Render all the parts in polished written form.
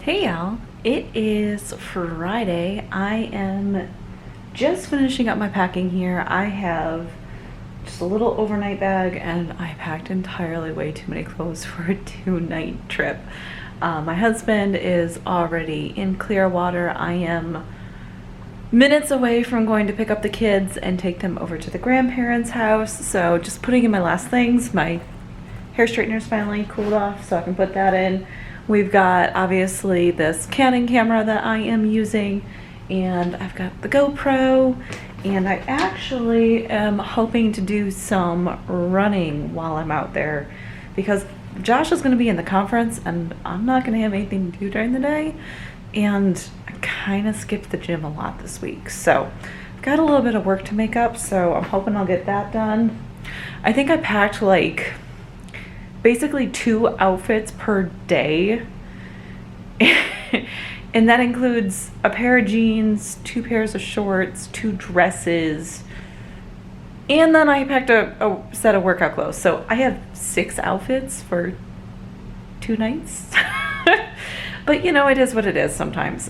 Hey y'all, it is Friday. I am just finishing up my packing here. I have just a little overnight bag and I packed entirely way too many clothes for a 2-night trip. My husband is already in Clearwater. I am minutes away from going to pick up the kids and take them over to the grandparents' house. So just putting in my last things. My hair straightener's finally cooled off, so I can put that in. We've got obviously this Canon camera that I am using, and I've got the GoPro, and I actually am hoping to do some running while I'm out there because Josh is going to be in the conference and I'm not going to have anything to do during the day, and I kind of skipped the gym a lot this week, so I've got a little bit of work to make up, so I'm hoping I'll get that done. I think I packed like basically 2 outfits per day. And that includes a pair of jeans, 2 pairs of shorts, 2 dresses, and then I packed a set of workout clothes. So I have 6 outfits for 2 nights. But you know, it is what it is sometimes.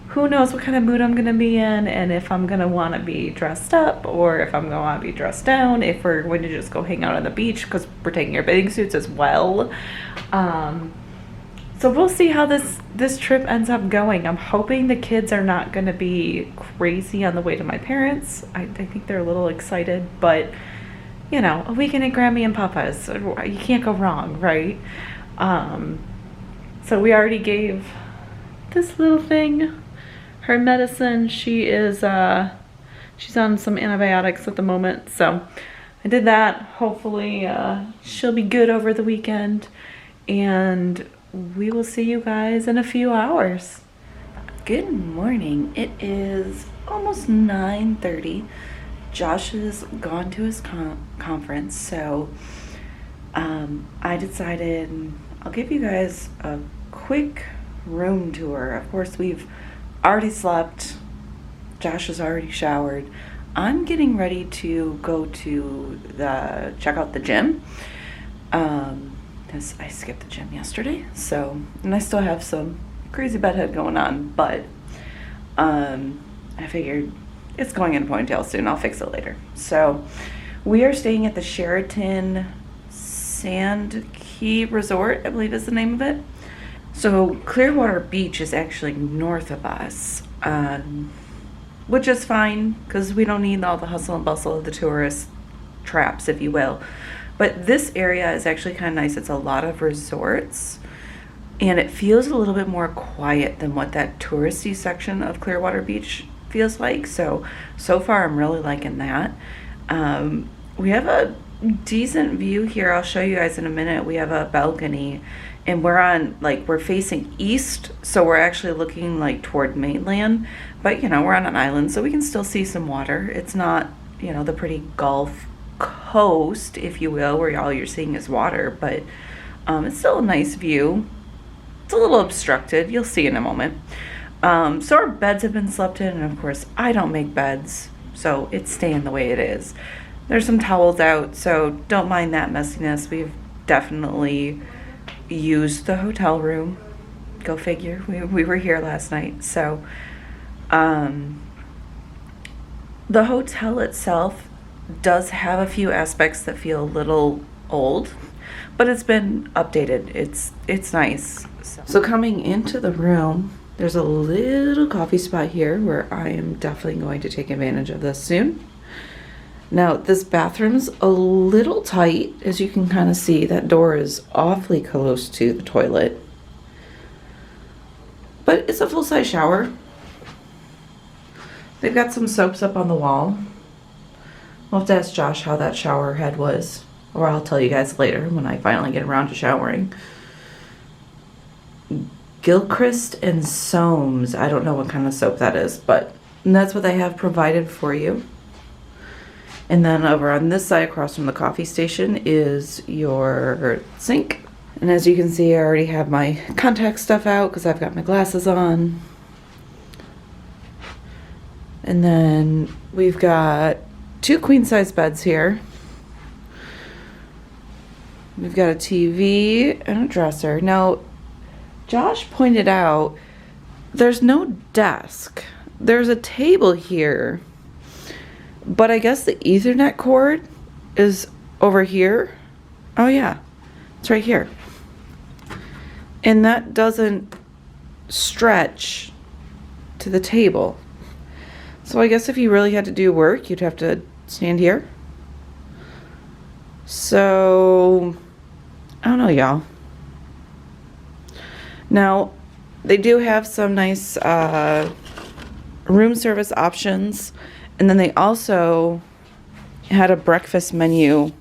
Who knows what kind of mood I'm going to be in, and if I'm going to want to be dressed up or if I'm going to want to be dressed down, if we're going to just go hang out on the beach because we're taking our bathing suits as well. So we'll see how this trip ends up going. I'm hoping the kids are not going to be crazy on the way to my parents. I think they're a little excited, but you know, a weekend at Grammy and Papa's, you can't go wrong, right? So we already gave this little thing her medicine. She is she's on some antibiotics at the moment, so I did that. Hopefully she'll be good over the weekend, and we will see you guys in a few hours. Good morning. It is almost 9:30. Josh has gone to his conference, so I decided I'll give you guys a quick room tour. Of course, we've already slept. Josh has already showered. I'm getting ready to go to check out the gym. Because I skipped the gym yesterday, and I still have some crazy bedhead going on, but I figured it's going in a ponytail soon. I'll fix it later. So we are staying at the Sheraton Sand Key Resort, I believe is the name of it. So Clearwater Beach is actually north of us, which is fine because we don't need all the hustle and bustle of the tourist traps, if you will. But this area is actually kind of nice. It's a lot of resorts, and it feels a little bit more quiet than what that touristy section of Clearwater Beach feels like. So far I'm really liking that. We have a decent view here. I'll show you guys in a minute. We have a balcony, and we're facing east, so we're actually looking like toward mainland, but you know, we're on an island, so we can still see some water. It's not, you know, the pretty Gulf Coast, if you will, where all you're seeing is water, but it's still a nice view. It's a little obstructed, you'll see in a moment. So our beds have been slept in, and of course I don't make beds, so it's staying the way it is. There's some towels out, so don't mind that messiness. We've definitely used the hotel room. Go figure. We were here last night. So the hotel itself does have a few aspects that feel a little old, but it's been updated. It's nice. So coming into the room, there's a little coffee spot here where I am definitely going to take advantage of this soon. Now, this bathroom's a little tight. As you can kind of see, that door is awfully close to the toilet. But it's a full-size shower. They've got some soaps up on the wall. We'll have to ask Josh how that shower head was, or I'll tell you guys later when I finally get around to showering. Gilchrist and Soames. I don't know what kind of soap that is, but that's what they have provided for you. And then over on this side, across from the coffee station, is your sink. And as you can see, I already have my contact stuff out because I've got my glasses on. And then we've got 2 queen-size beds here. We've got a TV and a dresser. Now, Josh pointed out there's no desk. There's a table here, but I guess the Ethernet cord is over here. Oh yeah, it's right here. And that doesn't stretch to the table. So I guess if you really had to do work, you'd have to stand here. So, I don't know, y'all. Now, they do have some nice room service options. And then they also had a breakfast menu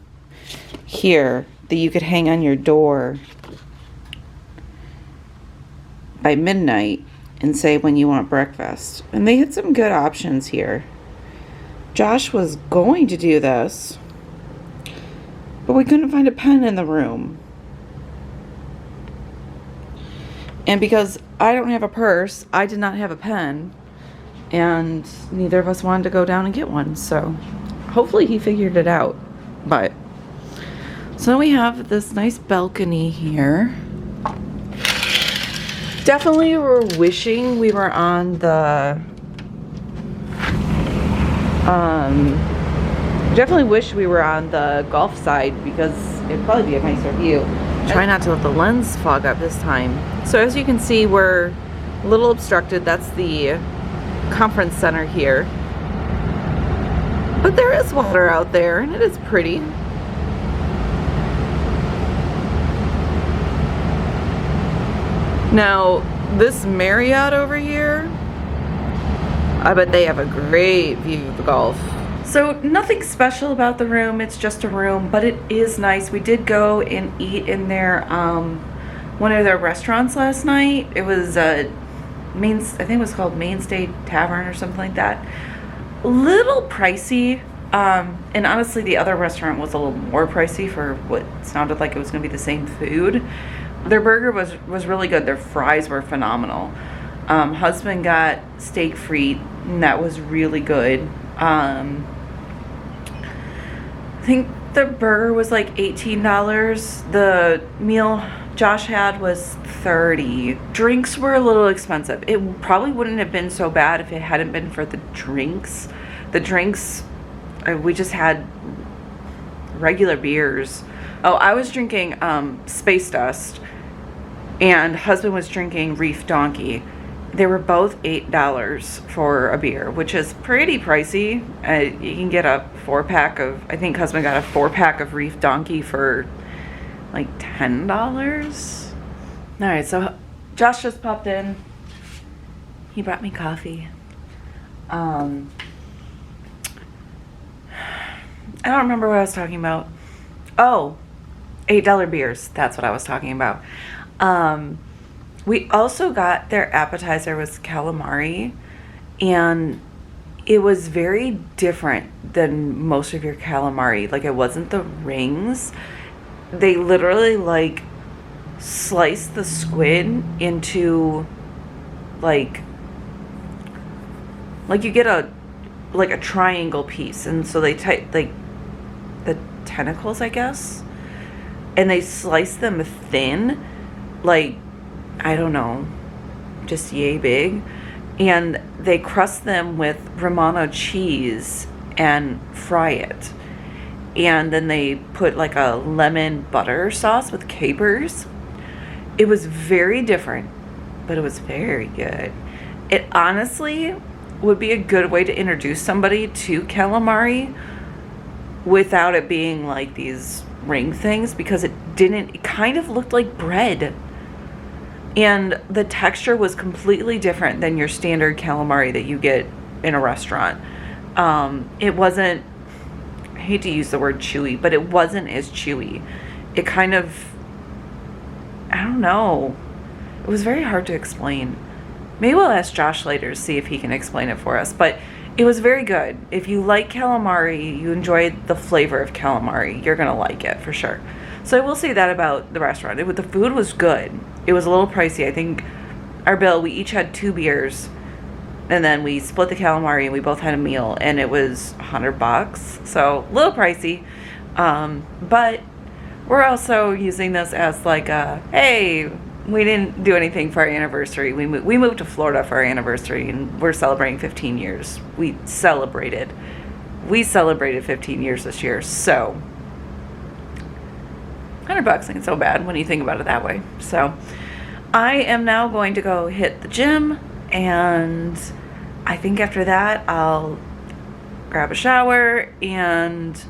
here that you could hang on your door by midnight and say when you want breakfast. And they had some good options here. Josh was going to do this, but we couldn't find a pen in the room. And because I don't have a purse, I did not have a pen, and neither of us wanted to go down and get one. So hopefully he figured it out. But so we have this nice balcony here. Definitely we're wishing we were on the definitely wish we were on the golf side, because it'd probably be a nicer view. Try not to let the lens fog up this time. So as you can see, we're a little obstructed. That's the conference center here, but there is water out there and it is pretty. Now, this Marriott over here, I bet they have a great view of the Gulf. So nothing special about the room, it's just a room, but it is nice. We did go and eat in their, one of their restaurants last night. It was I think it was called Mainstay Tavern or something like that. A little pricey, and honestly the other restaurant was a little more pricey for what sounded like it was gonna be the same food. Their burger was really good. Their fries were phenomenal. Husband got steak frite, and that was really good. I think the burger was like $18. The meal Josh had was $30. Drinks were a little expensive. It probably wouldn't have been so bad if it hadn't been for the drinks. The drinks, we just had regular beers. Oh, I was drinking Space Dust, and husband was drinking Reef Donkey. They were both $8 for a beer, which is pretty pricey. You can get a 4-pack of, I think husband got a 4-pack of Reef Donkey for like $10. All right, so Josh just popped in. He brought me coffee. I don't remember what I was talking about. Oh, $8 beers. That's what I was talking about. We also got their appetizer was calamari, and it was very different than most of your calamari. Like, it wasn't the rings. They literally like sliced the squid into like you get a triangle piece, and so they like the tentacles, I guess, and they slice them thin, like, I don't know, just yay big, and they crust them with Romano cheese and fry it, and then they put like a lemon butter sauce with capers. It was very different, but it was very good. It honestly would be a good way to introduce somebody to calamari without it being like these ring things, because it kind of looked like bread. And the texture was completely different than your standard calamari that you get in a restaurant. It wasn't, I hate to use the word chewy, but it wasn't as chewy. It kind of, I don't know. It was very hard to explain. Maybe we'll ask Josh later to see if he can explain it for us. But it was very good. If you like calamari, you enjoyed the flavor of calamari, you're going to like it for sure. So I will say that about the restaurant. The food was good. It was a little pricey. I think our bill, we each had 2 beers, and then we split the calamari, and we both had a meal, and it was $100. So a little pricey. But we're also using this as like a, hey, we didn't do anything for our anniversary. We moved to Florida for our anniversary, and we're celebrating 15 years. We celebrated 15 years this year, so $100 ain't so bad when you think about it that way. So I am now going to go hit the gym, and I think after that I'll grab a shower and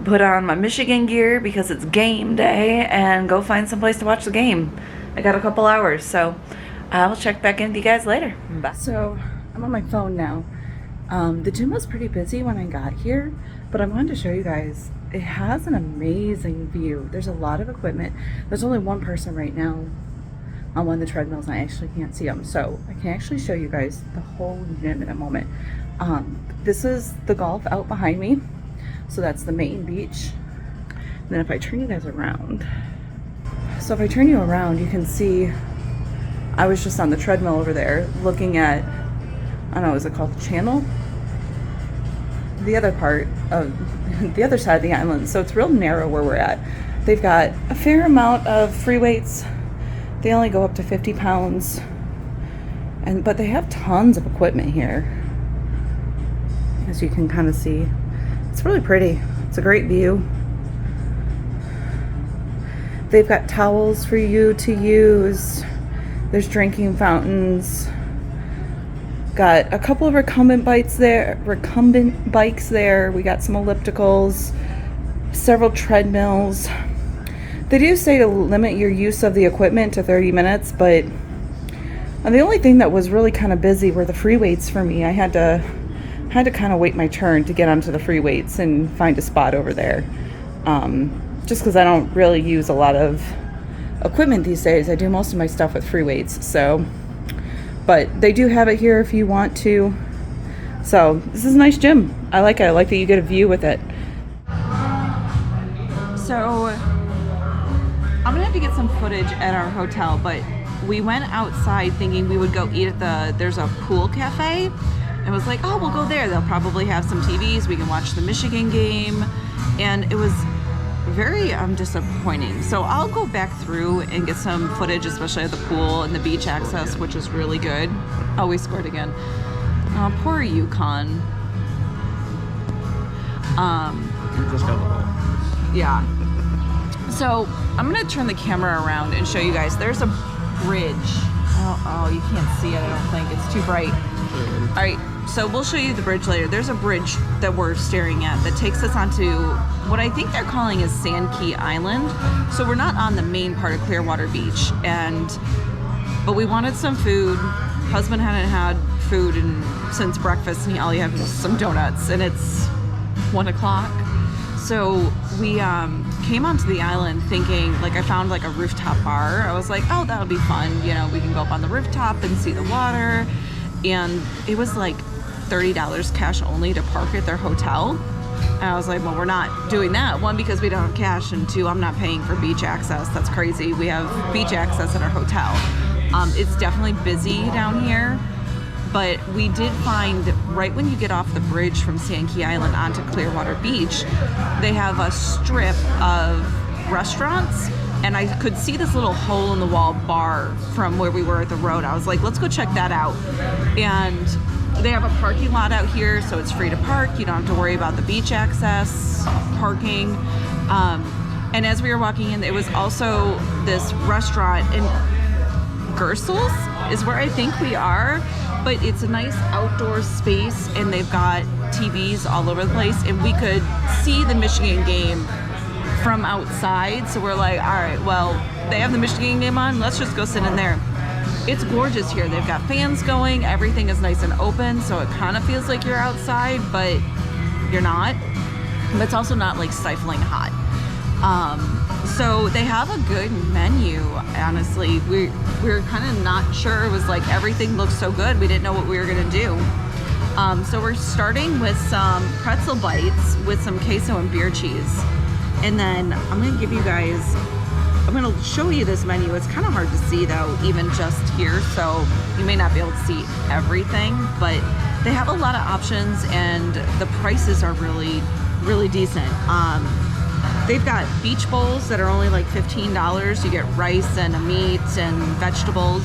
put on my Michigan gear because it's game day and go find some place to watch the game. I got a couple hours, so I'll check back in with you guys later. Bye. So I'm on my phone now. The gym was pretty busy when I got here, but I wanted to show you guys. It has an amazing view. There's a lot of equipment. There's only one person right now on one of the treadmills, and I actually can't see them, so I can actually show you guys the whole gym in a moment. This is the golf out behind me. So that's the main beach. And then if I turn you guys around, so if I turn you around, you can see I was just on the treadmill over there looking at, I don't know, is it called the channel? The other part of the other side of the island. So it's real narrow where we're at. They've got a fair amount of free weights. They only go up to 50 pounds. But they have tons of equipment here, as you can kind of see. It's really pretty. It's a great view. They've got towels for you to use. There's drinking fountains. Got a couple of recumbent bikes there. We got some ellipticals, several treadmills. They do say to limit your use of the equipment to 30 minutes, but the only thing that was really kind of busy were the free weights for me. I had to kind of wait my turn to get onto the free weights and find a spot over there. Just because I don't really use a lot of equipment these days. I do most of my stuff with free weights. So, but they do have it here if you want to. So this is a nice gym. I like it. I like that you get a view with it. So I'm gonna have to get some footage at our hotel, but we went outside thinking we would go eat at there's a pool cafe. And was like, oh, we'll go there. They'll probably have some TVs. We can watch the Michigan game. And it was very disappointing. So I'll go back through and get some footage, especially at the pool and the beach access, which is really good. Oh, we scored again. Oh, poor Yukon. You just got the ball. Yeah. So I'm going to turn the camera around and show you guys. There's a bridge. Oh, you can't see it, I don't think. It's too bright. All right, so we'll show you the bridge later. There's a bridge that we're staring at that takes us onto what I think they're calling is Sand Key Island. So we're not on the main part of Clearwater Beach, but we wanted some food. Husband hadn't had food since breakfast, and all he had was some donuts, and it's 1 o'clock. So we came onto the island thinking, like, I found like a rooftop bar. I was like, oh, that'll be fun. You know, we can go up on the rooftop and see the water. And it was like $30 cash only to park at their hotel. And I was like, well, we're not doing that. One, because we don't have cash, and two, I'm not paying for beach access. That's crazy. We have beach access at our hotel. It's definitely busy down here, but we did find right when you get off the bridge from Sand Key Island onto Clearwater Beach, they have a strip of restaurants. And I could see this little hole in the wall bar from where we were at the road. I was like, let's go check that out. And they have a parking lot out here, so it's free to park. You don't have to worry about the beach access, parking. And as we were walking in, it was also this restaurant, and Gersels is where I think we are, but it's a nice outdoor space, and they've got TVs all over the place, and we could see the Michigan game from outside. So we're like, all right, well, they have the Michigan game on, let's just go sit in there. It's gorgeous here. They've got fans going, everything is nice and open, so it kind of feels like you're outside, but you're not. But it's also not like stifling hot. So they have a good menu, honestly. We were kind of not sure. It was like everything looked so good, we didn't know what we were gonna do. So we're starting with some pretzel bites with some queso and beer cheese. And then I'm gonna give you guys, I'm gonna show you this menu. It's kind of hard to see though, even just here, so you may not be able to see everything, but they have a lot of options and the prices are really, really decent. They've got beach bowls that are only like $15. You get rice and a meat and vegetables.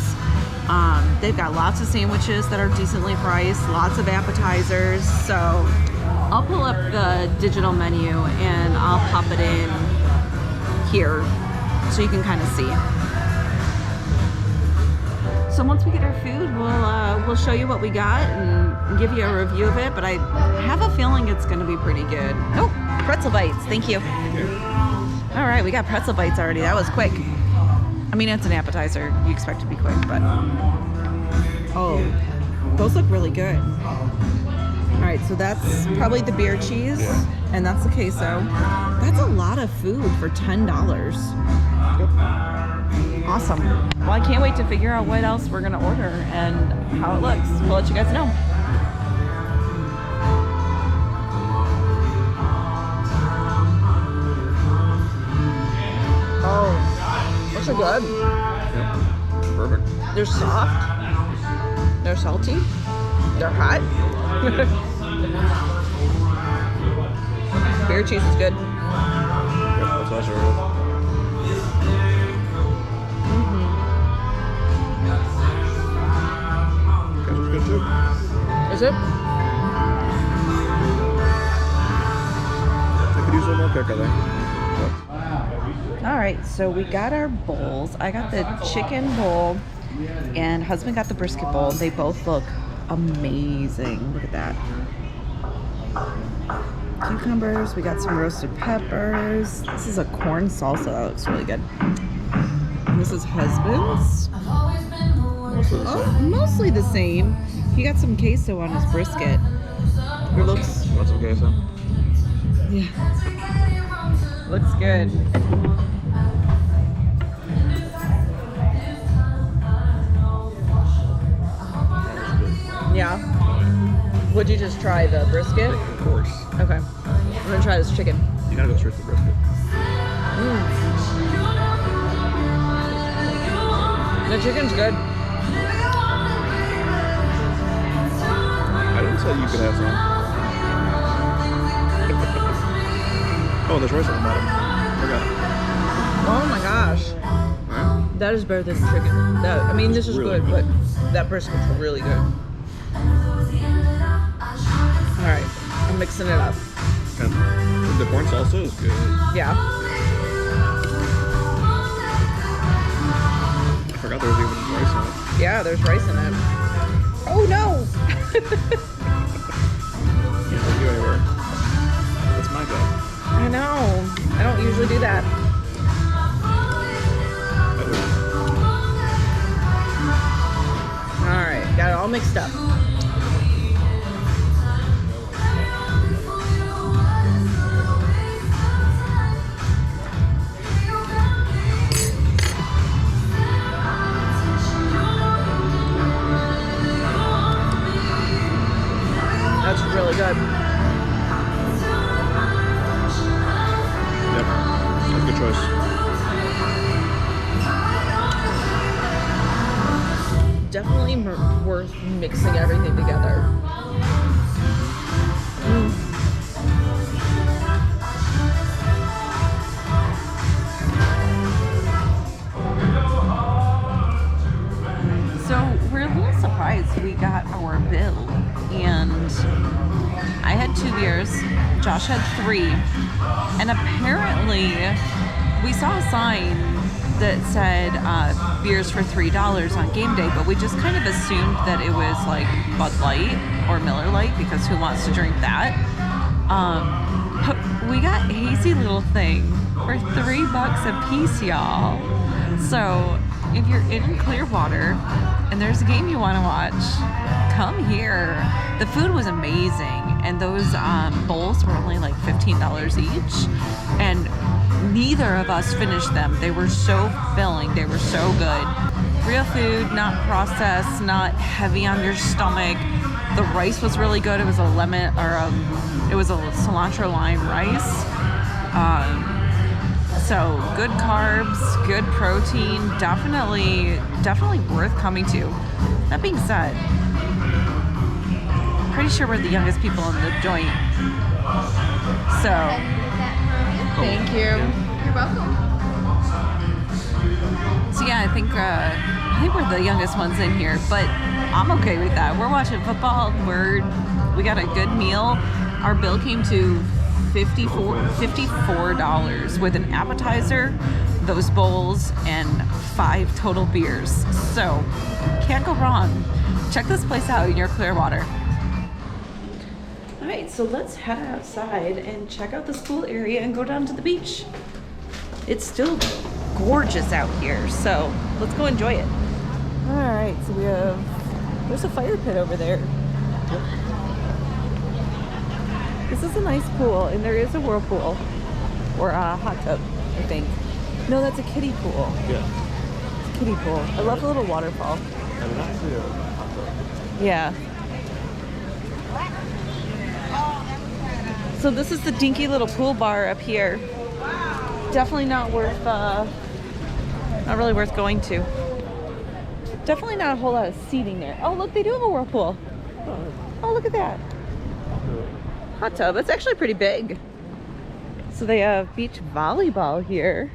They've got lots of sandwiches that are decently priced, lots of appetizers. So I'll pull up the digital menu and I'll pop it in here so you can kind of see. So once we get our food, we'll show you what we got and give you a review of it. But I have a feeling it's going to be pretty good. Oh, pretzel bites. Thank you. All right, we got pretzel bites already. That was quick. I mean, it's an appetizer. You expect it to be quick, but... Oh, those look really good. All right, so that's probably the beer cheese, and that's the queso. That's a lot of food for $10. Awesome. Well, I can't wait to figure out what else we're gonna order and how it looks. We'll let you guys know. Oh, those are good. Yep. Perfect. They're soft. They're salty. They're hot. Beer cheese is good. Yep, that's also really good too. Is it? I could use a little more kick, I think. All right, so we got our bowls. I got the chicken bowl, and husband got the brisket bowl. They both look amazing. Look at that. Cucumbers. We got some roasted peppers. This is a corn salsa. That looks really good. And this is husband's. Mostly the same. He got some queso on his brisket. It looks... What's okay, so? Yeah. Looks good. Yeah. Would you just try the brisket? Of course. Okay. I'm gonna try this chicken. You gotta go straight to the brisket. The chicken's good. I didn't say you could have some. Oh, there's rice on the bottom. Forgot. Oh my gosh. Alright. That is better than chicken. I mean, this is Really good, good. but that brisket's really good. Alright, I'm mixing it up. And the corn salsa is good. Yeah. I forgot there was even rice in it. Yeah, there's rice in it. Oh no! Can't take you anywhere. That's my job. I know. I don't usually do that. I do. Alright, got it all mixed up. That's really good. Yep. That's a good choice. Definitely worth mixing everything together. So we're a little surprised we got our bill, and I had 2 beers, Josh had 3, and apparently we saw a sign that said beers for $3 on game day, but we just kind of assumed that it was like Bud Light or Miller Lite, because who wants to drink that? But we got Hazy Little Thing for $3 a piece, y'all. So if you're in Clearwater and there's a game you want to watch, come here. The food was amazing, and those bowls were only like $15 each, and neither of us finished them. They were so filling. They were so good. Real food, not processed, not heavy on your stomach. The rice was really good. It was a it was a cilantro lime rice. So good carbs, good protein. Definitely worth coming to. That being said, pretty sure we're the youngest people in the joint. So Thank you. You're welcome. So yeah, I think we're the youngest ones in here, but I'm okay with that. We're watching football. We got a good meal. Our bill came to $54 with an appetizer, those bowls, and 5 total beers. So can't go wrong. Check this place out near Clearwater. All right, so let's head outside and check out the school area and go down to the beach. It's still gorgeous out here, so let's go enjoy it. All right, so there's a fire pit over there. This is a nice pool, and there is a whirlpool or a hot tub, I think. No, that's a kiddie pool. Yeah. It's a kiddie pool. I love the little waterfall. I did not see a hot tub. Yeah. So this is the dinky little pool bar up here. Definitely not really worth going to. Definitely not a whole lot of seating there. Oh, look, they do have a whirlpool. Oh, look at that. Hot tub. It's actually pretty big. So they have beach volleyball here.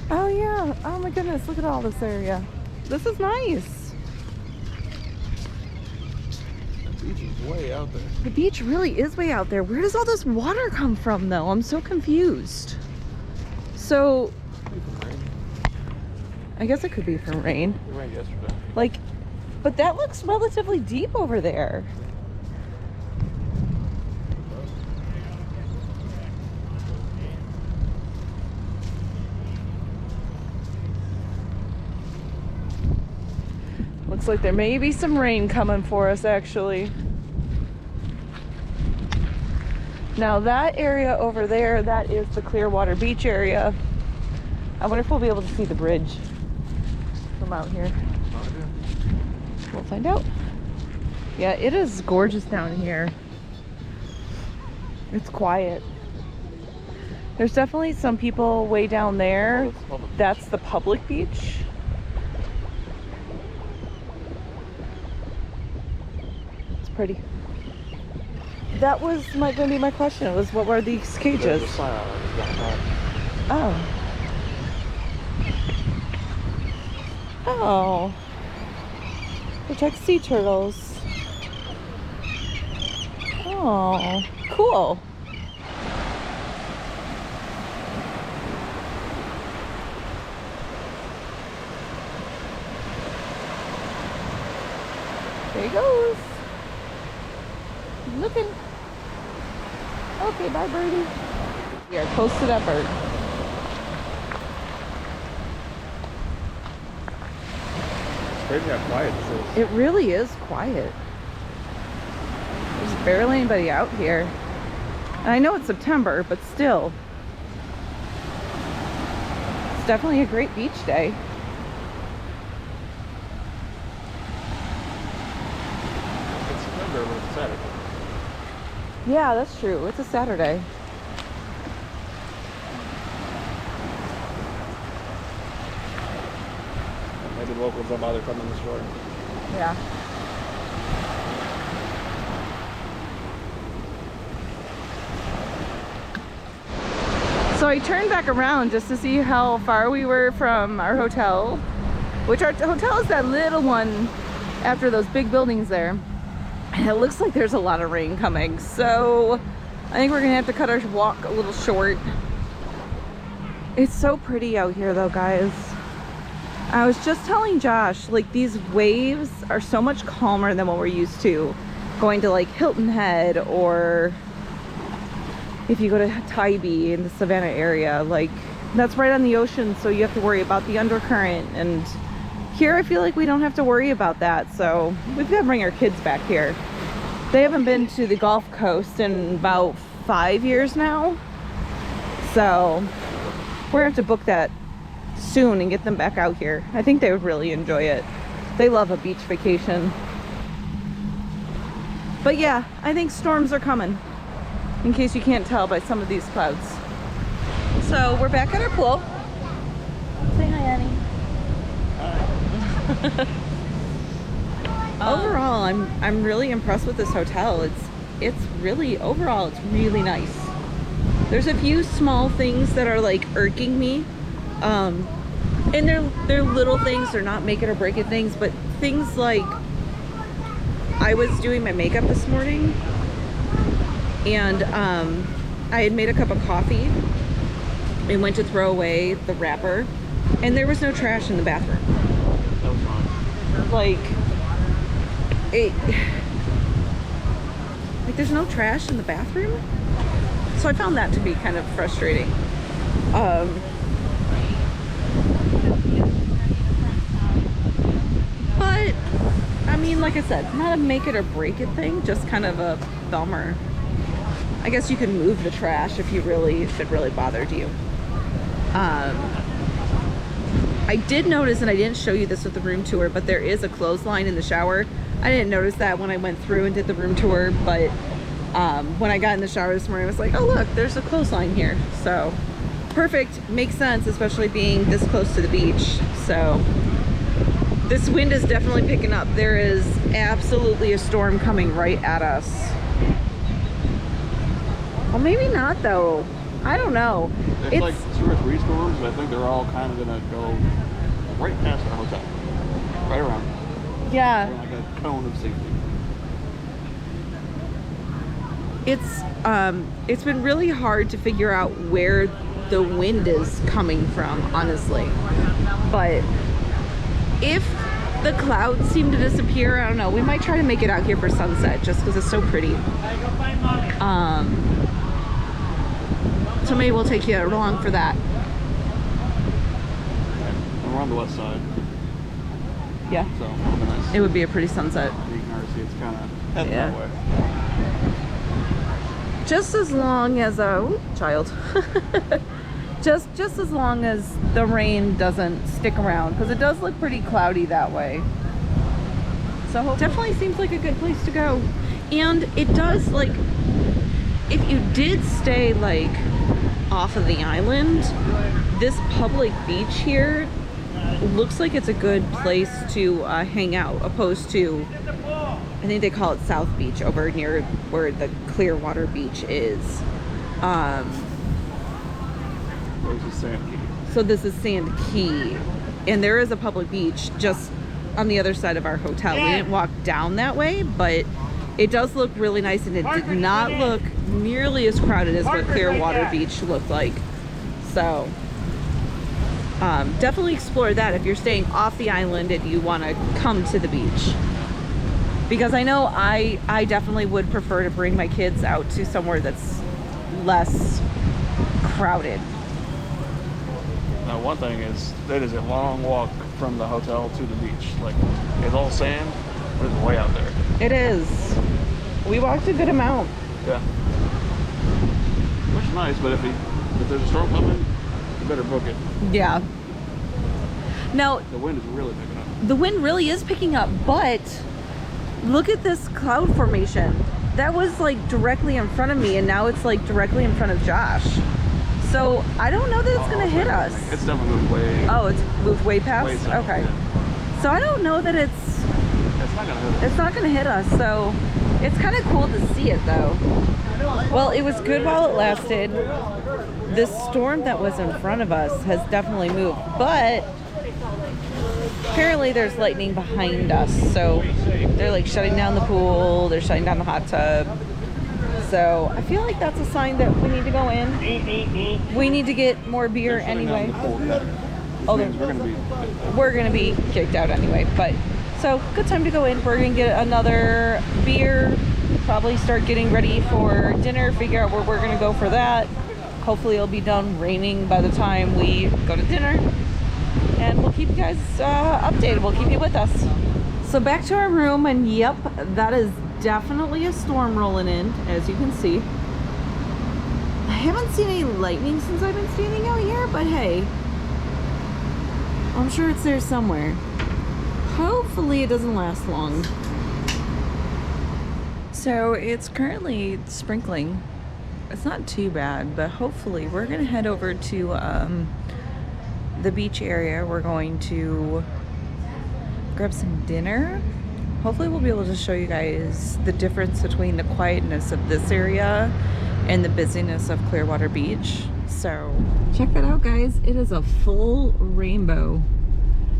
Oh yeah. Oh my goodness. Look at all this area. This is nice. The beach is way out there. The beach really is way out there. Where does all this water come from though? I'm so confused. So I guess it could be from rain. It rained yesterday. But that looks relatively deep over there. Looks like there may be some rain coming for us, actually. Now that area over there, that is the Clearwater Beach area. I wonder if we'll be able to see the bridge from out here. We'll find out. Yeah, it is gorgeous down here. It's quiet. There's definitely some people way down there. That's the public beach. It's pretty. That was going to be my question. Was what were these cages? Oh. Oh. Protect sea turtles. Oh, cool. There he goes. He's looking. Okay, bye, birdie. We are close to that bird. Crazy how quiet this is. It really is quiet. There's barely anybody out here. And I know it's September, but still. It's definitely a great beach day. It's September, but it's Saturday. Yeah, that's true. It's a Saturday. Maybe the locals don't bother coming this shore. Yeah. So I turned back around just to see how far we were from our hotel, which our hotel is that little one after those big buildings there. And it looks like there's a lot of rain coming. So I think we're gonna have to cut our walk a little short. It's so pretty out here though, guys. I was just telling Josh, like, these waves are so much calmer than what we're used to. Going to like Hilton Head, or if you go to Tybee in the Savannah area, like, that's right on the ocean, so you have to worry about the undercurrent. And here I feel like we don't have to worry about that, so we've got to bring our kids back here. They haven't been to the Gulf Coast in about 5 years now, so we're gonna have to book that soon and get them back out here. I think they would really enjoy it. They love a beach vacation. But yeah, I think storms are coming, in case you can't tell by some of these clouds. So we're back at our pool. Say hi, Annie. Hi. Overall, I'm really impressed with this hotel. It's it's really, overall, it's really nice. There's a few small things that are like irking me. And they're little things, they're not make it or break it things, but things like I was doing my makeup this morning and I had made a cup of coffee and went to throw away the wrapper and there was no trash in the bathroom. That was fine. Like there's no trash in the bathroom, so I found that to be kind of frustrating. But I mean, like I said, not a make it or break it thing, just kind of a bummer. I guess you can move the trash if it really bothered you. I did notice, and I didn't show you this with the room tour, but there is a clothesline in the shower. I didn't notice that when I went through and did the room tour, but when I got in the shower this morning, I was like, oh look, there's a clothesline here. So perfect, makes sense, especially being this close to the beach. So this wind is definitely picking up. There is absolutely a storm coming right at us. Well, maybe not though. I don't know. It's like 2 or 3 storms, but I think they're all kind of gonna go right past our hotel, right around. Yeah. Like a cone of safety. It's been really hard to figure out where the wind is coming from, honestly. But if the clouds seem to disappear, I don't know, we might try to make it out here for sunset just because it's so pretty. So maybe we'll take you along for that. And we're on the west side, Yeah, so it'll be nice. it would be a pretty sunset. You can already see it's kind of heading Yeah. that way. Just as long as just as long as the rain doesn't stick around, because it does look pretty cloudy that way. So definitely seems like a good place to go. And it does, like, if you did stay like off of the island, this public beach here looks like it's a good place to hang out, opposed to, I think they call it South Beach over near where the Clearwater beach is. There's a sand key. So this is Sand Key, and there is a public beach just on the other side of our hotel. We didn't walk down that way, but it does look really nice, and it did not look nearly as crowded as what Clearwater Beach looked like. So definitely explore that if you're staying off the island and you want to come to the beach. Because I know I definitely would prefer to bring my kids out to somewhere that's less crowded. Now, one thing is, that is a long walk from the hotel to the beach. Like, it's all sand, but it's way out there. It is. We walked a good amount. Yeah. Which is nice, but if there's a storm coming, you better book it. Yeah. Now, The wind is really picking up. the wind really is picking up, but look at this cloud formation. That was like directly in front of me, and now it's like directly in front of Josh. So I don't know that it's gonna hit us. It's definitely moved way. Oh, it's moved way past? Way south, Okay. yeah. So I don't know that It's not gonna hit us. so it's kind of cool to see it though. Well, it was good while it lasted. This storm that was in front of us has definitely moved, but apparently there's lightning behind us, so they're like shutting down the pool, they're shutting down the hot tub. So I feel like that's a sign that we need to go in. We need to get more beer anyway. Oh, we're gonna be kicked out anyway, but so good time to go in. We're gonna get another beer, probably start getting ready for dinner, figure out where we're gonna go for that. Hopefully it'll be done raining by the time we go to dinner, and we'll keep you guys updated. We'll keep you with us. So back to our room, and yep, that is definitely a storm rolling in, as you can see. I haven't seen any lightning since I've been standing out here, but hey, I'm sure it's there somewhere. Hopefully it doesn't last long. So it's currently sprinkling. It's not too bad, but hopefully we're gonna head over to the beach area. We're going to grab some dinner hopefully we'll be able to show you guys the difference between the quietness of this area and the busyness of Clearwater Beach. So check that out, guys. It is a full rainbow.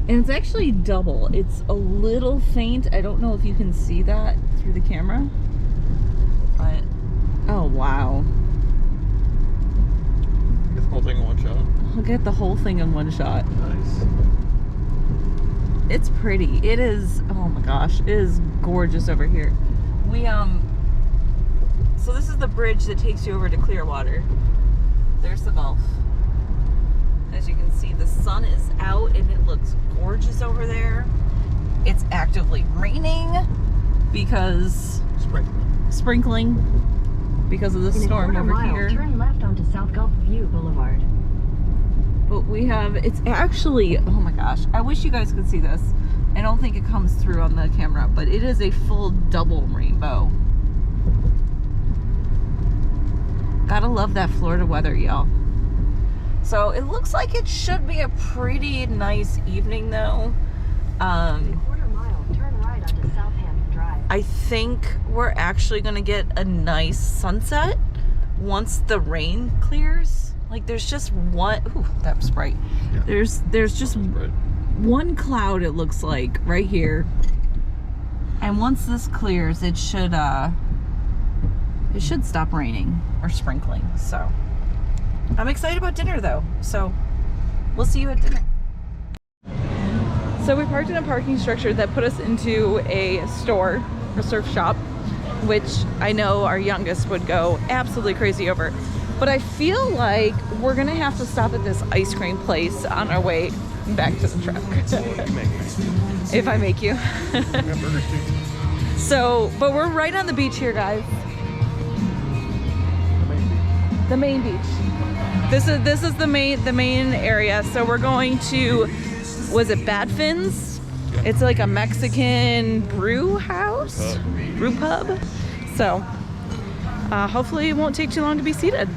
And it's actually double. It's a little faint. I don't know if you can see that through the camera. But, oh wow. Get the whole thing in one shot. I'll get the whole thing in one shot. Nice. It's pretty. It is, oh my gosh, it is gorgeous over here. So this is the bridge that takes you over to Clearwater. There's the Gulf. As you can see, the sun is out and it looks gorgeous over there. It's actively raining because sprinkling because of the storm over here. Turn left onto South Gulf View Boulevard. But we have, it's actually, oh my gosh, I wish you guys could see this. I don't think it comes through on the camera, but it is a full double rainbow. Gotta love that Florida weather, y'all. So it looks like it should be a pretty nice evening though. In a quarter mile, turn right onto Southampton Drive. I think we're actually gonna get a nice sunset once the rain clears. Like there's just one, ooh, that was bright. Yeah. There's just one cloud, it looks like, right here. And once this clears, it should stop raining or sprinkling. So I'm excited about dinner though. So we'll see you at dinner. So we parked in a parking structure that put us into a store, a surf shop, which I know our youngest would go absolutely crazy over. But I feel like we're gonna have to stop at this ice cream place on our way back to the truck. If I make you. So, but we're right on the beach here, guys. The main beach. This is the main area. So we're going to, was it Badfin's? Yeah. It's like a Mexican brew house, brew pub. So hopefully it won't take too long to be seated.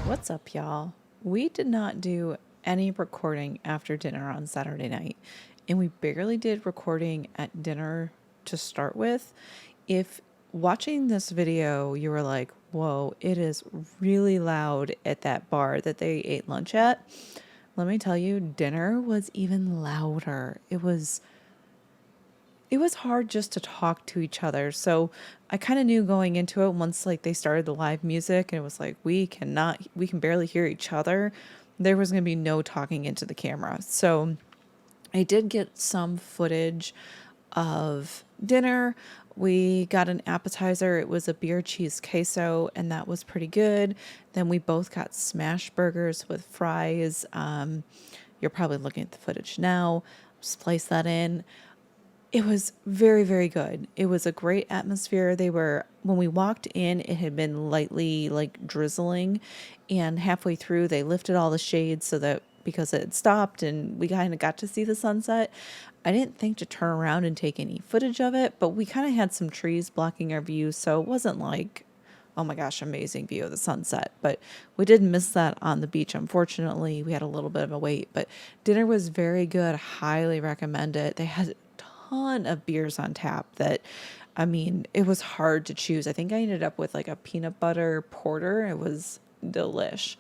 What's up, y'all? We did not do any recording after dinner on Saturday night, and we barely did recording at dinner to start with. If watching this video you were like, whoa, it is really loud at that bar that they ate lunch at, let me tell you, dinner was even louder. It was hard just to talk to each other. So I kind of knew going into it, once like they started the live music and it was like, we can barely hear each other, there was going to be no talking into the camera. So I did get some footage of dinner. We got an appetizer. It was a beer cheese queso, and that was pretty good. Then we both got smash burgers with fries. You're probably looking at the footage now. Just place that in. It was very, very good. It was a great atmosphere. When we walked in, it had been lightly like drizzling, and halfway through they lifted all the shades so that, because it had stopped and we kind of got to see the sunset. I didn't think to turn around and take any footage of it, but we kind of had some trees blocking our view, so it wasn't like, oh my gosh, amazing view of the sunset. But we did miss that on the beach, unfortunately. We had a little bit of a wait, but dinner was very good. Highly recommend it. They had a ton of beers on tap that, I mean, it was hard to choose. I think I ended up with like a peanut butter porter. It was delish.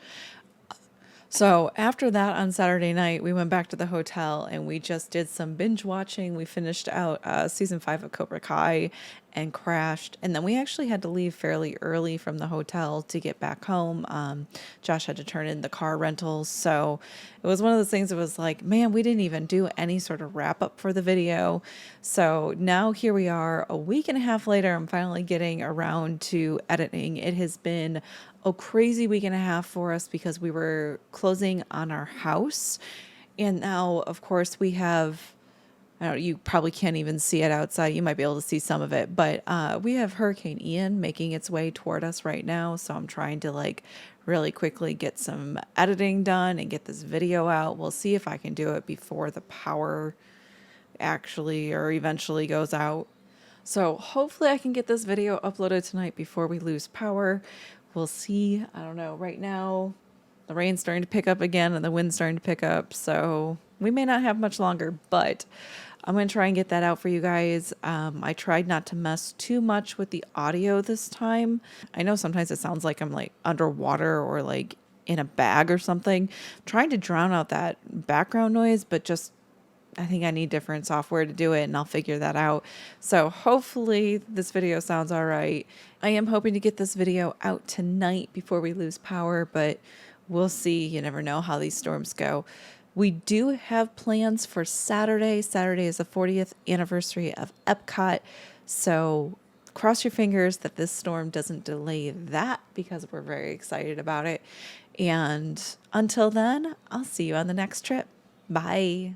So after that, on Saturday night, we went back to the hotel and we just did some binge watching. We finished out season 5 of Cobra Kai and crashed. And then we actually had to leave fairly early from the hotel to get back home. Josh had to turn in the car rentals. So it was one of those things that was like, man, we didn't even do any sort of wrap up for the video. So now here we are a week and a half later. I'm finally getting around to editing. It has been a crazy week and a half for us because we were closing on our house. And now, of course, we have, I don't know, you probably can't even see it outside. You might be able to see some of it, but we have Hurricane Ian making its way toward us right now. So I'm trying to like really quickly get some editing done and get this video out. We'll see if I can do it before the power actually or eventually goes out. So hopefully I can get this video uploaded tonight before we lose power. We'll see. I don't know. Right now, the rain's starting to pick up again and the wind's starting to pick up. So we may not have much longer, but I'm going to try and get that out for you guys. I tried not to mess too much with the audio this time. I know sometimes it sounds like I'm like underwater or like in a bag or something, trying to drown out that background noise, but just I think I need different software to do it, and I'll figure that out. So hopefully this video sounds all right. I am hoping to get this video out tonight before we lose power, but we'll see. You never know how these storms go. We do have plans for Saturday. Saturday is the 40th anniversary of Epcot. So cross your fingers that this storm doesn't delay that, because we're very excited about it. And until then, I'll see you on the next trip. Bye.